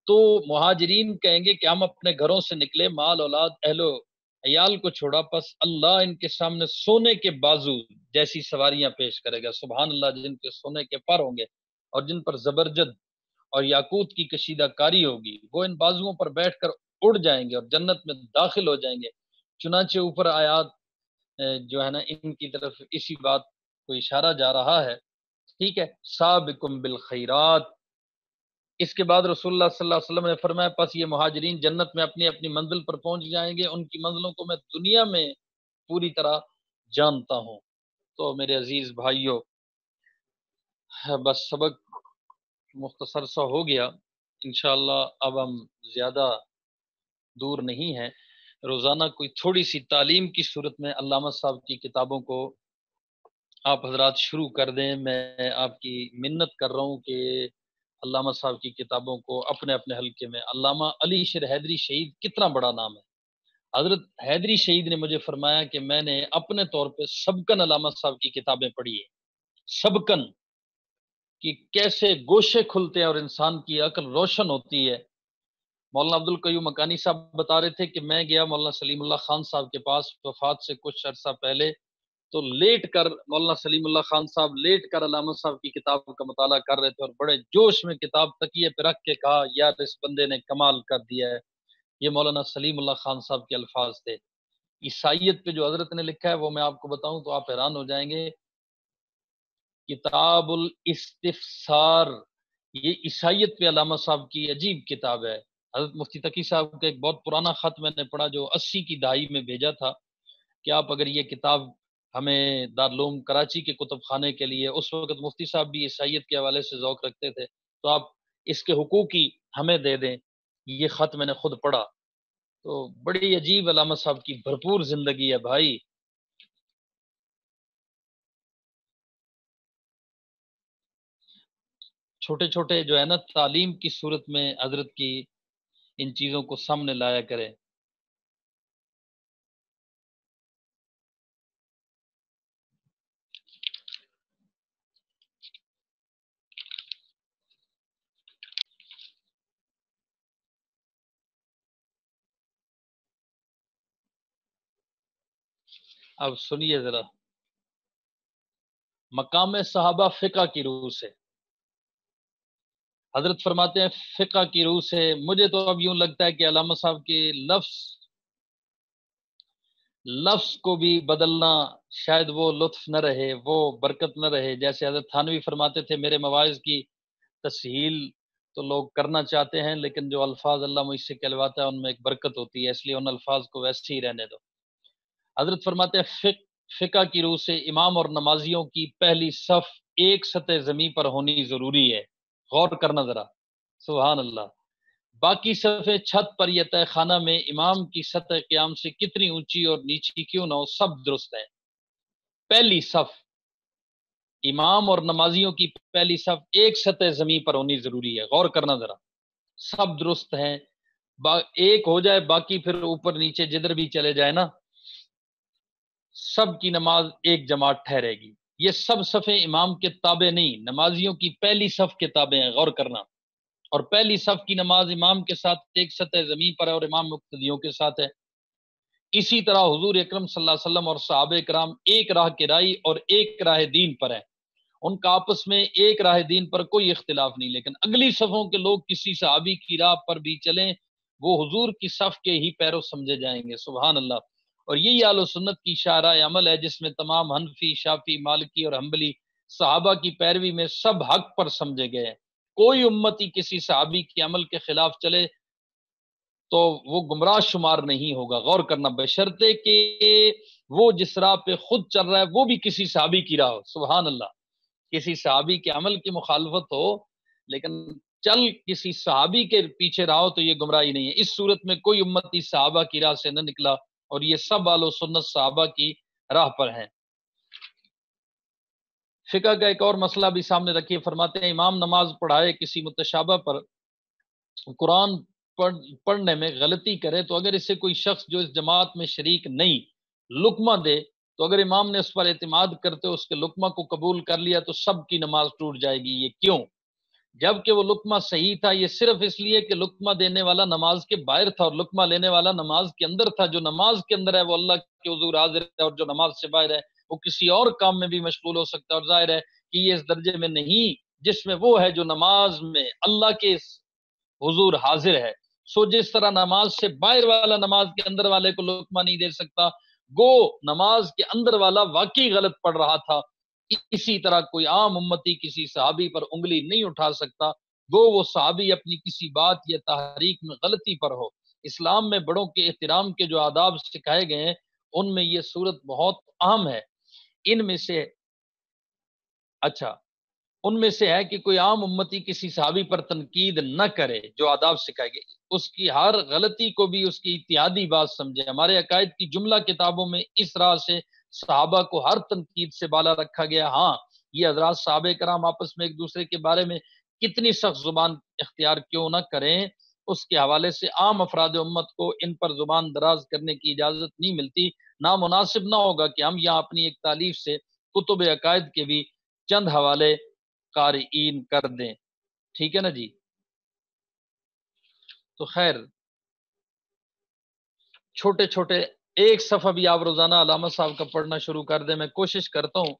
A: تو مہاجرین کہیں گے کہ ہم اپنے گھروں سے نکلے، مال اولاد اہل و عیال کو چھوڑا، پس اللہ ان کے سامنے سونے کے بازو جیسی سواریاں پیش کرے گا، سبحان اللہ، جن کے سونے کے پر ہوں گے اور جن پر زبرجد اور یاقوت کی کشیدہ کاری ہوگی، وہ ان بازوؤں پر بیٹھ کر اڑ جائیں گے اور جنت میں داخل ہو جائیں گے۔ چنانچہ اوپر آیات جو ہے نا ان کی طرف اسی بات کو اشارہ جا رہا ہے، ٹھیک ہے، سابقم بالخیرات۔ اس کے بعد رسول اللہ صلی اللہ علیہ وسلم نے فرمایا پس یہ مہاجرین جنت میں اپنی اپنی منزل پر پہنچ جائیں گے، ان کی منزلوں کو میں دنیا میں پوری طرح جانتا ہوں۔ تو میرے عزیز بھائیوں، بس سبق مختصر سا ہو گیا، انشاءاللہ اب ہم زیادہ دور نہیں ہیں، روزانہ کوئی تھوڑی سی تعلیم کی صورت میں علامہ صاحب کی کتابوں کو آپ حضرات شروع کر دیں۔ میں آپ کی منت کر رہا ہوں کہ علامہ صاحب کی کتابوں کو اپنے اپنے حلقے میں، علامہ علی شیر حیدری شہید کتنا بڑا نام ہے۔ حضرت حیدری شہید نے مجھے فرمایا کہ میں نے اپنے طور پہ سبکن علامہ صاحب کی کتابیں پڑھی ہیں، سبکن، کہ کیسے گوشے کھلتے ہیں اور انسان کی عقل روشن ہوتی ہے۔ مولانا عبد القیوم مکانی صاحب بتا رہے تھے کہ میں گیا مولانا سلیم اللہ خان صاحب کے پاس وفات سے کچھ عرصہ پہلے، تو لیٹ کر مولانا سلیم اللہ خان صاحب لیٹ کر علامہ صاحب کی کتاب کا مطالعہ کر رہے تھے، اور بڑے جوش میں کتاب تکیے پہ رکھ کے کہا یار اس بندے نے کمال کر دیا ہے۔ یہ مولانا سلیم اللہ خان صاحب کے الفاظ تھے۔ عیسائیت پہ جو حضرت نے لکھا ہے وہ میں آپ کو بتاؤں تو آپ حیران ہو جائیں گے۔ کتاب الاستفسار، یہ عیسائیت پہ علامہ صاحب کی عجیب کتاب ہے۔ حضرت مفتی تقی صاحب کا ایک بہت پرانا خط میں نے پڑھا جو 80 کی دہائی میں بھیجا تھا کہ آپ اگر یہ کتاب ہمیں دارالعلوم کراچی کے کتب خانے کے لیے، اس وقت مفتی صاحب بھی عیسائیت کے حوالے سے ذوق رکھتے تھے، تو آپ اس کے حقوق ہی ہمیں دے دیں۔ یہ خط میں نے خود پڑھا، تو بڑی عجیب علامہ صاحب کی بھرپور زندگی ہے بھائی۔ چھوٹے چھوٹے جو ہے نا تعلیم کی صورت میں حضرت کی ان چیزوں کو سامنے لایا کرے۔ اب سنیے ذرا، مقام صحابہ فقہ کی روح سے، حضرت فرماتے ہیں فقہ کی روح سے مجھے تو اب یوں لگتا ہے کہ علامہ صاحب کے لفظ کو بھی بدلنا شاید وہ لطف نہ رہے، وہ برکت نہ رہے۔ جیسے حضرت تھانوی فرماتے تھے میرے مواعظ کی تسہیل تو لوگ کرنا چاہتے ہیں، لیکن جو الفاظ اللہ مجھ سے کہلواتا ہے ان میں ایک برکت ہوتی ہے، اس لیے ان الفاظ کو ویسے ہی رہنے دو۔ حضرت فرماتے ہیں فقہ کی روح سے امام اور نمازیوں کی پہلی صف ایک سطح زمین پر ہونی ضروری ہے۔ غور کرنا ذرا، سبحان اللہ۔ باقی صفیں چھت پر یا تہ خانہ میں امام کی سطح قیام سے کتنی اونچی اور نیچی کیوں نہ ہو سب درست ہے۔ پہلی صف، امام اور نمازیوں کی پہلی صف ایک سطح زمین پر ہونی ضروری ہے۔ غور کرنا ذرا، سب درست ہیں، ایک ہو جائے باقی پھر اوپر نیچے جدھر بھی چلے جائے نا، سب کی نماز ایک جماعت ٹھہرے گی۔ یہ سب صفیں امام کے تابع نہیں، نمازیوں کی پہلی صف کے تابع ہیں۔ غور کرنا، اور پہلی صف کی نماز امام کے ساتھ ایک سطح زمین پر ہے اور امام مقتدیوں کے ساتھ ہے۔ اسی طرح حضور اکرم صلی اللہ علیہ وسلم اور صحابہ کرام ایک راہ کے راہی اور ایک راہ دین پر ہیں، ان کا آپس میں ایک راہ دین پر کوئی اختلاف نہیں، لیکن اگلی صفوں کے لوگ کسی صحابی کی راہ پر بھی چلیں وہ حضور کی صف کے ہی پیرو سمجھے جائیں گے۔ سبحان اللہ۔ اور یہی اہل سنت کی شارع عمل ہے جس میں تمام حنفی، شافی، مالکی اور حنبلی صحابہ کی پیروی میں سب حق پر سمجھے گئے ہیں۔ کوئی امتی کسی صحابی کے عمل کے خلاف چلے تو وہ گمراہ شمار نہیں ہوگا۔ غور کرنا، بشرطے کہ وہ جس راہ پہ خود چل رہا ہے وہ بھی کسی صحابی کی راہ ہو۔ سبحان اللہ۔ کسی صحابی کے عمل کی مخالفت ہو لیکن چل کسی صحابی کے پیچھے رہا ہو تو یہ گمراہی نہیں ہے۔ اس صورت میں کوئی امتی صحابہ کی راہ سے نہ نکلا اور یہ سب اہل سنت صحابہ کی راہ پر ہیں۔ فقہ کا ایک اور مسئلہ بھی سامنے رکھیے، فرماتے ہیں امام نماز پڑھائے کسی متشابہ پر قرآن پڑھنے میں غلطی کرے تو اگر اسے کوئی شخص جو اس جماعت میں شریک نہیں لقمہ دے تو اگر امام نے اس پر اعتماد کرتے اس کے لقمہ کو قبول کر لیا تو سب کی نماز ٹوٹ جائے گی۔ یہ کیوں؟ جبکہ وہ لقمہ صحیح تھا، یہ صرف اس لیے کہ لقمہ دینے والا نماز کے باہر تھا اور لقمہ لینے والا نماز کے اندر تھا۔ جو نماز کے اندر ہے وہ اللہ کے حضور حاضر ہے اور جو نماز سے باہر ہے وہ کسی اور کام میں بھی مشغول ہو سکتا ہے، اور ظاہر ہے کہ یہ اس درجے میں نہیں جس میں وہ ہے جو نماز میں اللہ کے حضور حاضر ہے۔ سو جس طرح نماز سے باہر والا نماز کے اندر والے کو لقمہ نہیں دے سکتا، گو نماز کے اندر والا واقعی غلط پڑھ رہا تھا، اسی طرح کوئی عام امتی کسی صحابی پر انگلی نہیں اٹھا سکتا، گو وہ صحابی اپنی کسی بات یا تحریک میں غلطی پر ہو۔ اسلام میں بڑوں کے احترام کے جو آداب سکھائے گئے ہیں ان میں یہ صورت بہت اہم ہے۔ ان میں سے ان میں سے ہے کہ کوئی عام امتی کسی صحابی پر تنقید نہ کرے جو آداب سکھائے گئے، اس کی ہر غلطی کو بھی اس کی اتحادی بات سمجھے۔ ہمارے عقائد کی جملہ کتابوں میں اس راہ سے صحابہ کو ہر تنقید سے بالا رکھا گیا۔ ہاں، یہ حضرات صحابہ کرام آپس میں ایک دوسرے کے بارے میں کتنی سخت زبان اختیار کیوں نہ کریں، اس کے حوالے سے عام افراد امت کو ان پر زبان دراز کرنے کی اجازت نہیں ملتی۔ نامناسب نہ ہوگا کہ ہم یہاں اپنی ایک تعلیف سے کتب عقائد کے بھی چند حوالے قارئین کر دیں۔ ٹھیک ہے نا جی؟ تو خیر، چھوٹے چھوٹے ایک صفحہ بھی آپ روزانہ علامہ صاحب کا پڑھنا شروع کر دیں۔ میں کوشش کرتا ہوں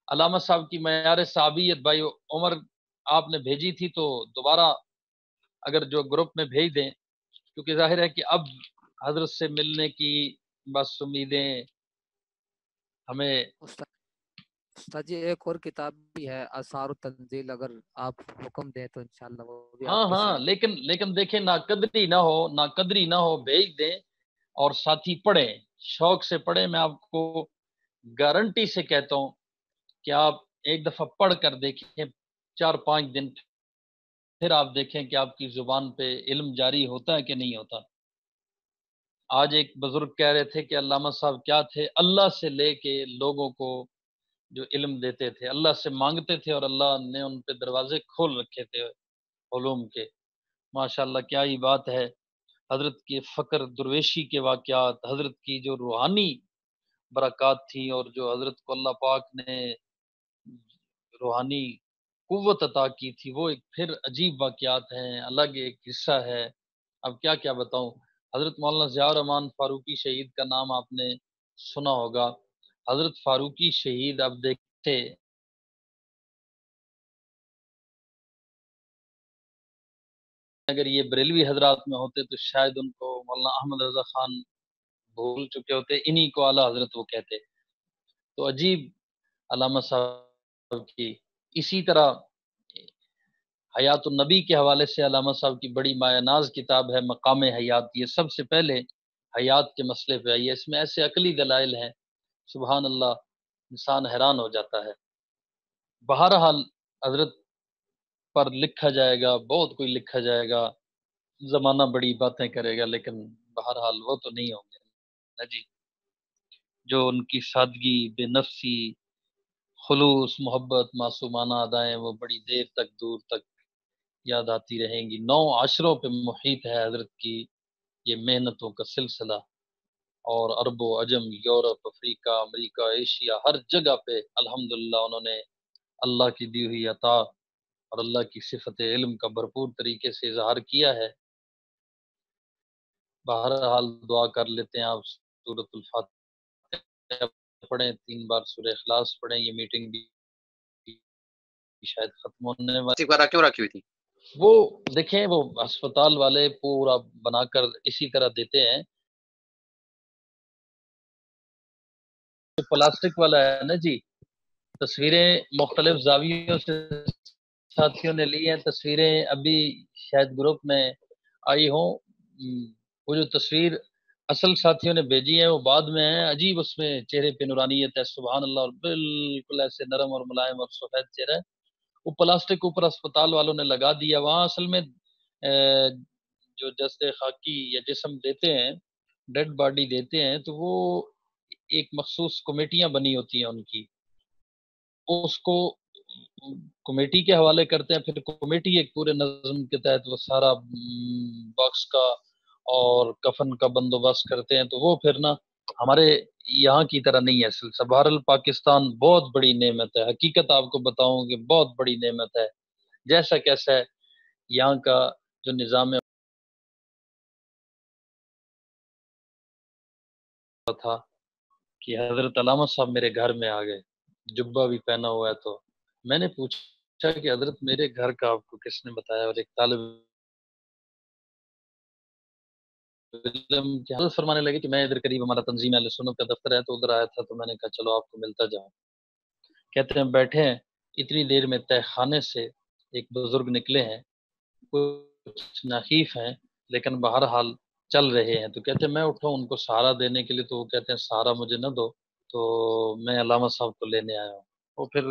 A: علامہ صاحب کی معیار صحابیت بھائی عمر آپ نے بھیجی تھی تو دوبارہ اگر جو گروپ میں بھیج دیں، کیونکہ ظاہر ہے کہ اب حضرت سے ملنے کی بس امیدیں ہمیں۔
B: استاد جی ایک اور کتاب بھی ہے آثار التنزیل، اگر آپ حکم دیں تو انشاءاللہ وہ بھی
A: ہاں
B: آپ کے
A: ہاں،
B: ساتھ۔
A: لیکن دیکھیں، ناقدری نہ ہو بھیج دیں اور ساتھی پڑھیں، شوق سے پڑھیں۔ میں آپ کو گارنٹی سے کہتا ہوں کہ آپ ایک دفعہ پڑھ کر دیکھیں، 4-5 دن، پھر آپ دیکھیں کہ آپ کی زبان پہ علم جاری ہوتا ہے کہ نہیں ہوتا۔ آج ایک بزرگ کہہ رہے تھے کہ علامہ صاحب کیا تھے، اللہ سے لے کے لوگوں کو جو علم دیتے تھے، اللہ سے مانگتے تھے اور اللہ نے ان پہ دروازے کھول رکھے تھے علوم کے۔ ماشاءاللہ کیا ہی بات ہے۔ حضرت کے فقر درویشی کے واقعات، حضرت کی جو روحانی برکات تھی اور جو حضرت کو اللہ پاک نے روحانی قوت عطا کی تھی، وہ ایک پھر عجیب واقعات ہیں، الگ ایک قصہ ہے۔ اب کیا کیا بتاؤں۔ حضرت مولانا ضیاء الرحمن فاروقی شہید کا نام آپ نے سنا ہوگا۔ حضرت فاروقی شہید اب دیکھتے اگر یہ بریلوی حضرات میں ہوتے تو شاید ان کو مولانا احمد رضا خان بھول چکے ہوتے، انہی کو اعلیٰ حضرت وہ کہتے۔ تو عجیب علامہ صاحب کی۔ اسی طرح حیات النبی کے حوالے سے علامہ صاحب کی بڑی مایہ ناز کتاب ہے مقام حیات۔ یہ سب سے پہلے حیات کے مسئلے پہ آئی ہے، اس میں ایسے عقلی دلائل ہیں، سبحان اللہ، انسان حیران ہو جاتا ہے۔ بہرحال حضرت پر لکھا جائے گا، بہت کوئی لکھا جائے گا، زمانہ بڑی باتیں کرے گا، لیکن بہرحال وہ تو نہیں ہوں گے نا جی۔ جو ان کی سادگی، بے نفسی، خلوص، محبت، معصومانہ ادائیں، وہ بڑی دیر تک، دور تک یاد آتی رہیں گی۔ 9 عشروں پہ محیط ہے حضرت کی یہ محنتوں کا سلسلہ، اور عرب و عجم، یورپ، افریقہ، امریکہ، ایشیا، ہر جگہ پہ الحمدللہ انہوں نے اللہ کی دی ہوئی عطا اور اللہ کی صفت علم کا بھرپور طریقے سے اظہار کیا ہے۔ بہرحال دعا کر لیتے ہیں، آپ سورۃ الفاتحہ پڑھیں، 3 بار سورہ اخلاص پڑھیں۔ یہ میٹنگ بھی شاید ختم ہونے والی
D: کیوں رکھی ہوئی تھی؟
A: وہ دیکھیں، وہ ہسپتال والے پورا بنا کر اسی طرح دیتے ہیں، پلاسٹک والا ہے نا جی۔ تصویریں مختلف زاویوں سے ساتھیوں نے لی ہیں، تصویریں ابھی شاید گروپ میں آئی ہوں۔ وہ جو تصویر اصل ساتھیوں نے بھیجی ہے وہ بعد میں ہے، عجیب اس میں چہرے پہ نورانیت ہے، سبحان اللہ، اور بالکل ایسے نرم اور ملائم اور سفید چہرہ ہے۔ وہ پلاسٹک اوپر اسپتال والوں نے لگا دیا، وہاں اصل میں جو جسد خاکی یا جسم دیتے ہیں، ڈیڈ باڈی دیتے ہیں، تو وہ ایک مخصوص کمیٹیاں بنی ہوتی ہیں ان کی، اس کو کمیٹی کے حوالے کرتے ہیں، پھر کمیٹی ایک پورے نظم کے تحت وہ سارا باکس کا اور کفن کا بندوبست کرتے ہیں۔ تو وہ پھر نا ہمارے یہاں کی طرح نہیں ہے سلسلہ۔ بہرحال پاکستان بہت بڑی نعمت ہے، حقیقت آپ کو بتاؤں کہ بہت بڑی نعمت ہے۔ جیسا کیسا ہے یہاں کا جو نظام تھا کہ حضرت علامہ صاحب میرے گھر میں آ گئے، جبہ بھی پہنا ہوا ہے، تو میں نے پوچھا کہ حضرت میرے گھر کا آپ کو کس نے بتایا، اور ایک طالب علم کے حضرت فرمانے لگے کہ میں ادھر قریب ہمارا تنظیم اہل سنت کا دفتر ہے تو ادھر آیا تھا، تو میں نے کہا چلو آپ کو ملتا جاؤں۔ کہتے ہیں بیٹھے ہیں، اتنی دیر میں تہ خانے سے ایک بزرگ نکلے ہیں، کچھ نحیف ہیں لیکن بہرحال چل رہے ہیں، تو کہتے ہیں میں اٹھا ان کو سہارا دینے کے لیے، تو وہ کہتے ہیں سہارا مجھے نہ دو، تو میں علامہ صاحب کو لینے آیا ہوں۔ وہ پھر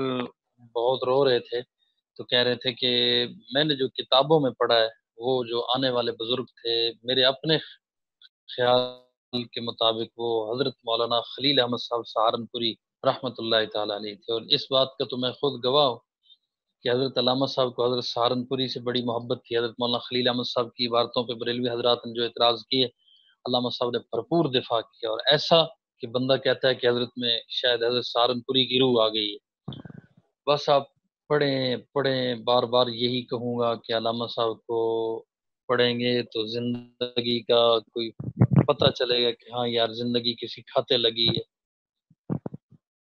A: بہت رو رہے تھے، تو کہہ رہے تھے کہ میں نے جو کتابوں میں پڑھا ہے وہ جو آنے والے بزرگ تھے، میرے اپنے خیال کے مطابق وہ حضرت مولانا خلیل احمد صاحب سہارنپوری رحمۃ اللہ تعالیٰ علیہ تھے، اور اس بات کا تو میں خود گواہ ہوں کہ حضرت علامہ صاحب کو حضرت سہارنپوری سے بڑی محبت تھی۔ حضرت مولانا خلیل احمد صاحب کی عبارتوں پہ بریلوی حضرات نے جو اعتراض کیے، علامہ صاحب نے بھرپور دفاع کیا، اور ایسا کہ بندہ کہتا ہے کہ حضرت میں شاید حضرت سہارنپوری کی روح آ گئی ہے۔ بس آپ پڑھیں، بار بار یہی کہوں گا کہ علامہ صاحب کو پڑھیں گے تو زندگی کا کوئی پتہ چلے گا کہ ہاں یار زندگی کسی کھاتے لگی ہے۔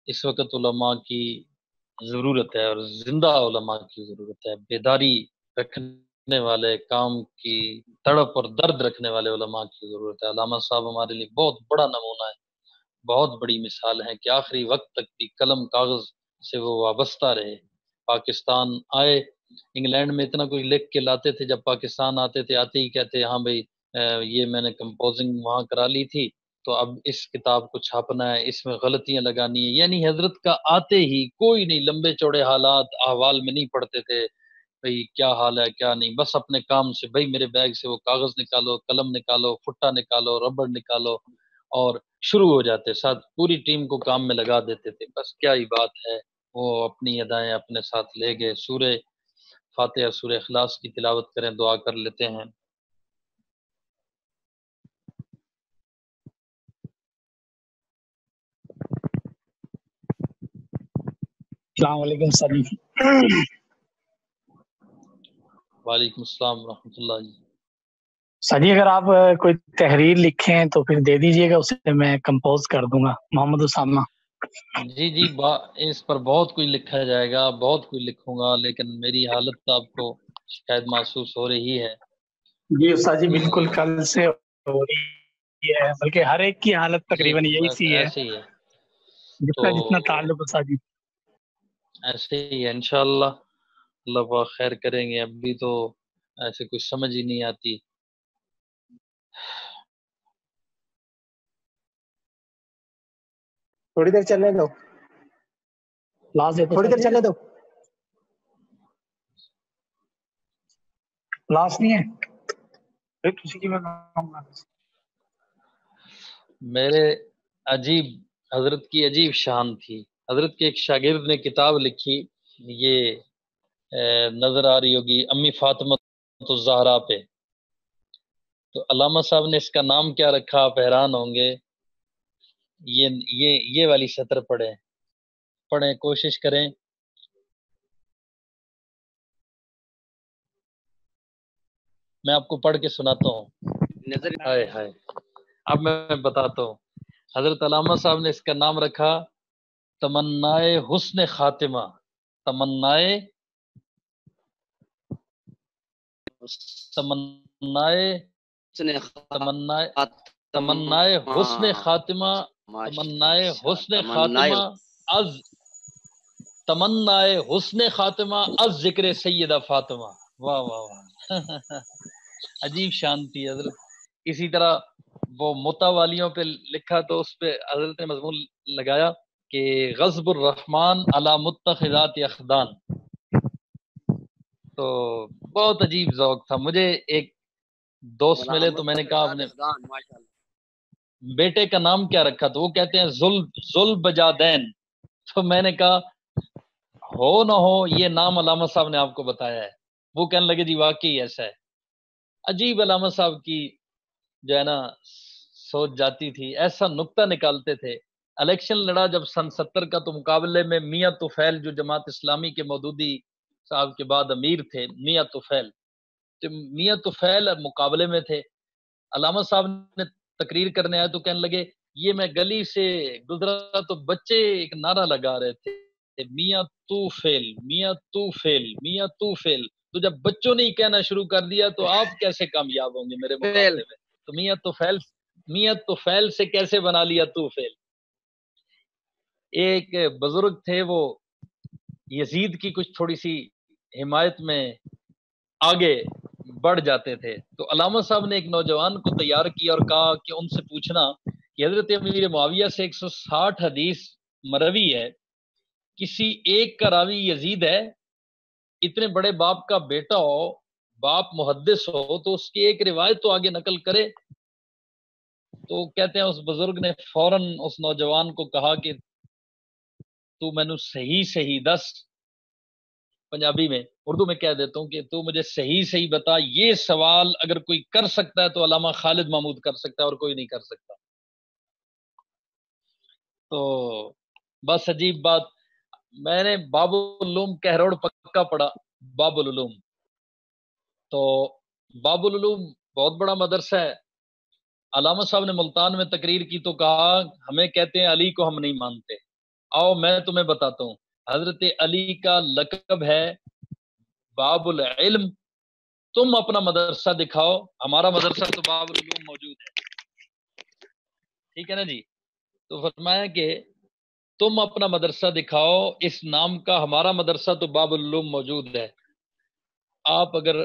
A: اس وقت علماء کی ضرورت ہے، اور زندہ علماء کی ضرورت ہے، بیداری رکھنے والے، کام کی تڑپ اور درد رکھنے والے علماء کی ضرورت ہے۔ علامہ صاحب ہمارے لیے بہت بڑا نمونہ ہے، بہت بڑی مثال ہے کہ آخری وقت تک بھی قلم کاغذ سے وہ وابستہ رہے۔ پاکستان آئے، انگلینڈ میں اتنا کچھ لکھ کے لاتے تھے، جب پاکستان آتے تھے آتے ہی کہتے ہاں بھائی یہ میں نے کمپوزنگ وہاں کرا لی تھی تو اب اس کتاب کو چھاپنا ہے، اس میں غلطیاں لگانی ہیں۔ یعنی حضرت کا آتے ہی کوئی نہیں، لمبے چوڑے حالات احوال میں نہیں پڑھتے تھے بھئی کیا حال ہے کیا نہیں، بس اپنے کام سے بھئی میرے بیگ سے وہ کاغذ نکالو، قلم نکالو، پھٹا نکالو، ربڑ نکالو، اور شروع ہو جاتے، ساتھ پوری ٹیم کو کام میں لگا دیتے تھے۔ بس کیا ہی بات ہے، وہ اپنی ادائیں اپنے ساتھ لے گئے۔ سورہ فاتحہ سورہ اخلاص کی تلاوت کریں، دعا کر لیتے ہیں۔
D: السلام علیکم سر جی۔
A: وعلیکم السلام ورحمۃ اللہ جی۔
D: سر جی اگر آپ کوئی تحریر لکھیں تو پھر دے دیجئے گا، اسے میں کمپوز کر دوں گا۔ محمد اسامہ۔
A: جی اس پر بہت کچھ لکھا جائے گا، بہت کچھ لکھوں گا، لیکن میری حالت آپ کو شاید محسوس ہو رہی ہے۔
D: جی استاد جی بالکل، کل سے ہو رہی ہے، بلکہ ہر ایک کی حالت تقریباً یہی
A: بس
D: سی ہے،
A: ایسے ہی ہے،
D: جتنا
A: تو
D: تعلق استاد جی۔
A: ایسے ہی ہے انشاءاللہ، اللہ پاک خیر کریں گے۔ ابھی تو ایسے کچھ سمجھ ہی نہیں آتی۔
E: تھوڑی دیر چلنے دو، تھوڑی دیر چلنے دو۔
D: کلاس نہیں ہے
A: میرے عجیب حضرت کی عجیب شان تھی۔ حضرت کے ایک شاگرد نے کتاب لکھی، یہ نظر آ رہی ہوگی امی فاطمہ الزہرا پہ، تو علامہ صاحب نے اس کا نام کیا رکھا آپ حیران ہوں گے۔ یہ والی سطر پڑھیں، کوشش کریں۔ میں آپ کو پڑھ کے سناتا ہوں۔ ہائے ہائے، اب میں بتاتا ہوں۔ حضرت علامہ صاحب نے اس کا نام رکھا تمنائے حسن خاتمہ، تمنائے حسن خاتمہ، تمنائے حسن خاتمہ از تمنائے حسن خاتمہ از ذکر سیدہ فاطمہ۔ واہ واہ واہ، عجیب شان تھی حضرت۔ اسی طرح وہ متوالیوں پہ لکھا تو اس پہ حضرت نے مضمون لگایا کہ غضب الرحمن علی متخذات اخدان۔ تو بہت عجیب ذوق تھا۔ مجھے ایک دوست ملے تو میں نے کہا اپنے بیٹے کا نام کیا رکھا، تو وہ کہتے ہیں ذوالبجادین۔ تو میں نے کہا ہو نہ ہو یہ نام علامہ صاحب نے آپ کو بتایا ہے۔ وہ کہنے لگے جی واقعی ایسا ہے۔ عجیب علامہ صاحب کی جو ہے نا سوچ جاتی تھی، ایسا نکتہ نکالتے تھے۔ الیکشن لڑا جب سن 70 کا، تو مقابلے میں میاں طفیل جو جماعت اسلامی کے مودودی صاحب کے بعد امیر تھے، میاں طفیل، تو میاں طفیل مقابلے میں تھے۔ علامہ صاحب نے تقریر کرنے آئے تو کہنے لگے یہ میں گلی سے گزرا تو بچے ایک نعرہ لگا رہے تھے، میاں تو فیل، میاں تو فیل، میاں تو فیل۔ تو جب بچوں نے ہی کہنا شروع کر دیا تو آپ کیسے کامیاب ہوں گے میرے مقابلے میں؟ تو میاں طفیل سے کیسے بنا لیا تو فیل۔ ایک بزرگ تھے، وہ یزید کی کچھ تھوڑی سی حمایت میں آگے بڑھ جاتے تھے، تو علامہ صاحب نے ایک نوجوان کو تیار کیا اور کہا کہ ان سے پوچھنا کہ حضرت امیر معاویہ سے 160 حدیث مروی ہے، کسی ایک کا راوی یزید ہے اتنے بڑے باپ کا بیٹا ہو، باپ محدث ہو، تو اس کی ایک روایت تو آگے نقل کرے۔ تو کہتے ہیں اس بزرگ نے فوراً اس نوجوان کو کہا کہ تو مینو صحیح صحیح دس، پنجابی میں، اردو میں کہہ دیتا ہوں کہ تو مجھے صحیح صحیح بتا، یہ سوال اگر کوئی کر سکتا ہے تو علامہ خالد محمود کر سکتا ہے اور کوئی نہیں کر سکتا۔ تو بس عجیب بات، میں نے باب العلوم کہروڑ پکا پڑھا، باب العلوم، تو باب العلوم بہت بڑا مدرسہ ہے۔ علامہ صاحب نے ملتان میں تقریر کی تو کہا ہمیں کہتے ہیں علی کو ہم نہیں مانتے، آؤ میں تمہیں بتاتا ہوں، حضرت علی کا لقب ہے باب العلم، تم اپنا مدرسہ دکھاؤ، ہمارا مدرسہ تو باب العلوم موجود ہے، ٹھیک ہے نا جی۔ تو فرمایا کہ تم اپنا مدرسہ دکھاؤ، اس نام کا ہمارا مدرسہ تو باب العلوم موجود ہے۔ آپ اگر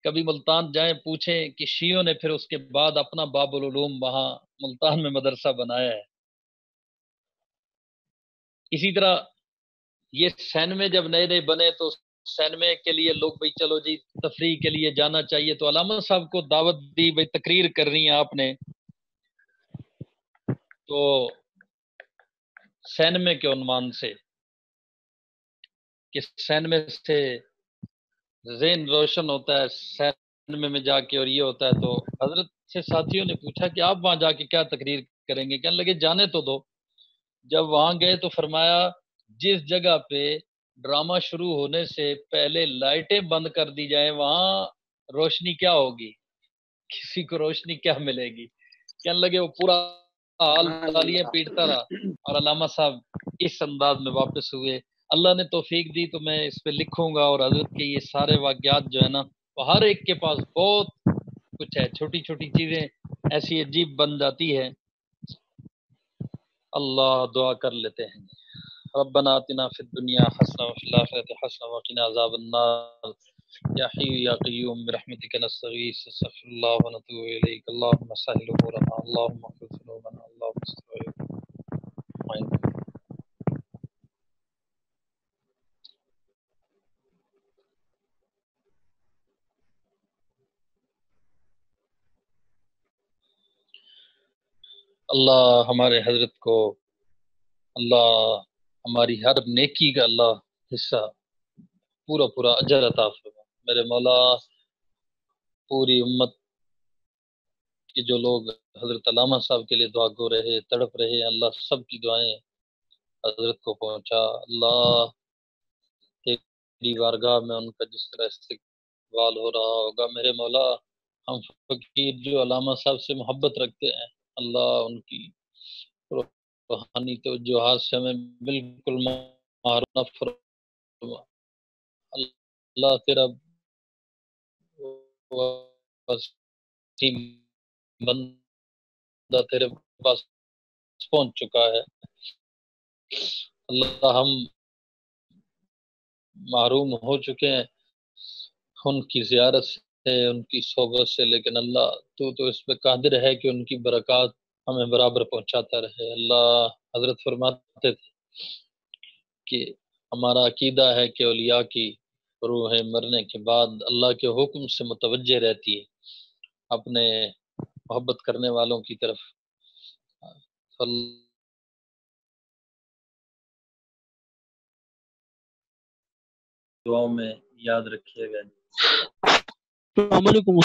A: کبھی ملتان جائیں پوچھیں کہ شیعوں نے پھر اس کے بعد اپنا باب العلوم وہاں ملتان میں مدرسہ بنایا ہے۔ اسی طرح یہ سینمے جب نئے نئے بنے تو سینمے کے لیے لوگ بھائی چلو جی تفریح کے لیے جانا چاہیے، تو علامہ صاحب کو دعوت دی بھائی تقریر کرنی ہے آپ نے، تو سینمے کے عنوان سے کہ سینمے سے ذہن روشن ہوتا ہے، سینمے میں جا کے اور یہ ہوتا ہے۔ تو حضرت سے ساتھیوں نے پوچھا کہ آپ وہاں جا کے کیا تقریر کریں گے؟ کہنے لگے جانے تو دو۔ جب وہاں گئے تو فرمایا جس جگہ پہ ڈرامہ شروع ہونے سے پہلے لائٹیں بند کر دی جائیں وہاں روشنی کیا ہوگی، کسی کو روشنی کیا ملے گی؟ کہنے لگے وہ پورا حال تالیاں پیٹتا رہا، اور علامہ صاحب اس انداز میں واپس ہوئے۔ اللہ نے توفیق دی تو میں اس پہ لکھوں گا، اور حضرت کے یہ سارے واقعات جو ہے نا وہ ہر ایک کے پاس بہت کچھ ہے، چھوٹی چھوٹی چیزیں ایسی عجیب بن جاتی ہے۔ اللہ دعا کر لیتے ہیں، ربنا آتنا فی الدنیا حسنہ وفی الآخرۃ حسنہ وقنا عذاب النار، یا حی یا قیوم برحمتک نستغیث، استغفر اللہ ونتوب الیک، اللہم سہل امورنا، اللہم اغفر ذنوبنا، اللہم استر عیوبنا۔ اللہ ہمارے حضرت کو، اللہ ہماری ہر نیکی کا اللہ حصہ پورا پورا اجر عطا فرما۔ میرے مولا پوری امت کے جو لوگ حضرت علامہ صاحب کے لیے دعا گو رہے، تڑپ رہے، اللہ سب کی دعائیں حضرت کو پہنچا۔ اللہ تیری بارگاہ میں ان کا جس طرح استقبال ہو رہا ہوگا، میرے مولا ہم فقیر جو علامہ صاحب سے محبت رکھتے ہیں، اللہ ان کی روحانی توجہات سے ہمیں بالکل محروم نہ فرما۔ اللہ تیرا وسیم بندہ تیرے پاس پہنچ چکا ہے، اللہ ہم محروم ہو چکے ہیں ان کی زیارت سے، ان کی صحبت سے، لیکن اللہ تو اس پہ قادر ہے کہ ان کی برکات ہمیں برابر پہنچاتا رہے۔ اللہ حضرت فرماتے تھے کہ ہمارا عقیدہ ہے کہ اولیاء کی روحیں مرنے کے بعد اللہ کے حکم سے متوجہ رہتی ہے اپنے محبت کرنے والوں کی طرف۔ دعاؤں میں یاد رکھیے گا۔
E: السلام علیکم۔